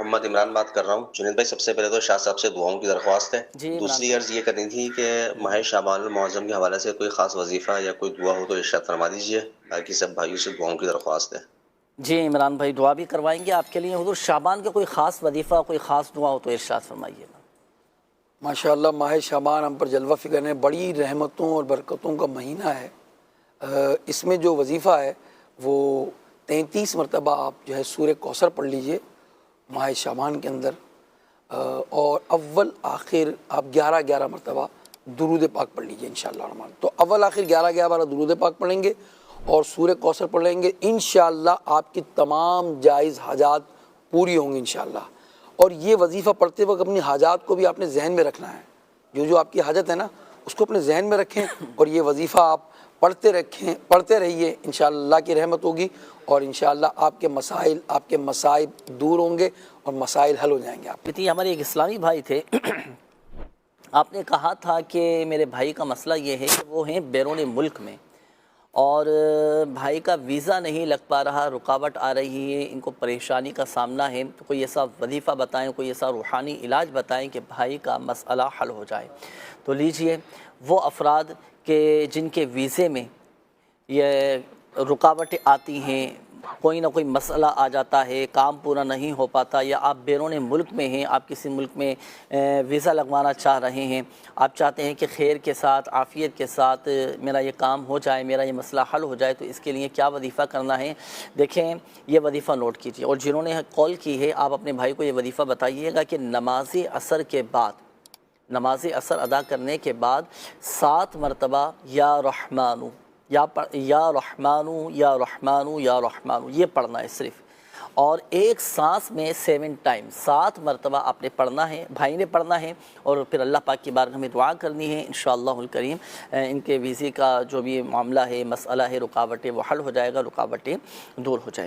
محمد عمران بات کر رہا ہوں۔ جنید بھائی، سب سے پہلے تو شاہ صاحب سے دعاؤں کی درخواست ہے۔ جی عمران دوسری بھائی، عرض یہ کرنی تھی کہ ماہ شعبان المعظم کے حوالے سے کوئی خاص وظیفہ یا کوئی دعا ہو تو ارشاد فرما دیجیے، باقی سب بھائیوں سے دعاؤں کی درخواست ہے۔ جی عمران بھائی دعا بھی کروائیں گے آپ کے لیے۔ حضور شعبان کے کوئی خاص وظیفہ کوئی خاص دعا ہو تو ارشاد فرمائیے گا۔ ماشاءاللہ ماہ شعبان ہم پر جلوہ فکر ہے، بڑی رحمتوں اور برکتوں کا مہینہ ہے۔ اس میں جو وظیفہ ہے وہ 33 مرتبہ آپ جو ہے سورہ کوثر پڑھ لیجئے ماہ شعبان کے اندر، اور اول آخر آپ 11 مرتبہ درود پاک پڑھ لیجئے انشاءاللہ الرحمن۔ تو اول آخر 11 بار درود پاک پڑھیں گے اور سورہ کوثر پڑھ لیں گے، انشاءاللہ آپ کی تمام جائز حاجات پوری ہوں گی انشاءاللہ۔ اور یہ وظیفہ پڑھتے وقت اپنی حاجات کو بھی آپ نے ذہن میں رکھنا ہے، جو آپ کی حاجت ہے نا اس کو اپنے ذہن میں رکھیں، اور یہ وظیفہ آپ پڑھتے رہیے، انشاءاللہ اللہ کی رحمت ہوگی، اور انشاءاللہ آپ کے مسائل آپ کے مصائب دور ہوں گے اور مسائل حل ہو جائیں گے آپ کے۔ ہمارے ایک اسلامی بھائی تھے، آپ نے کہا تھا کہ میرے بھائی کا مسئلہ یہ ہے کہ وہ ہیں بیرون ملک میں، اور بھائی کا ویزا نہیں لگ پا رہا، رکاوٹ آ رہی ہے، ان کو پریشانی کا سامنا ہے، تو کوئی ایسا وظیفہ بتائیں، کوئی ایسا روحانی علاج بتائیں کہ بھائی کا مسئلہ حل ہو جائے۔ تو لیجئے، وہ افراد کہ جن کے ویزے میں یہ رکاوٹیں آتی ہیں، کوئی نہ کوئی مسئلہ آ جاتا ہے، کام پورا نہیں ہو پاتا، یا آپ بیرون ملک میں ہیں، آپ کسی ملک میں ویزا لگوانا چاہ رہے ہیں، آپ چاہتے ہیں کہ خیر کے ساتھ عافیت کے ساتھ میرا یہ کام ہو جائے، میرا یہ مسئلہ حل ہو جائے، تو اس کے لیے کیا وظیفہ کرنا ہے؟ دیکھیں، یہ وظیفہ نوٹ کیجیے، اور جنہوں نے کال کی ہے آپ اپنے بھائی کو یہ وظیفہ بتائیے گا کہ نماز عصر کے بعد، نماز عصر ادا کرنے کے بعد 7 مرتبہ یا رحمانو یا رحمانو یا رحمانو یا رحمانو یہ پڑھنا ہے صرف، اور ایک سانس میں 7 ٹائم 7 مرتبہ آپ نے پڑھنا ہے، بھائی نے پڑھنا ہے، اور پھر اللہ پاک کی بارگاہ میں دعا کرنی ہے، انشاءاللہ الکریم ان کے ویزے کا جو بھی معاملہ ہے، مسئلہ ہے، رکاوٹیں وہ حل ہو جائے گا، رکاوٹیں دور ہو جائیں گی۔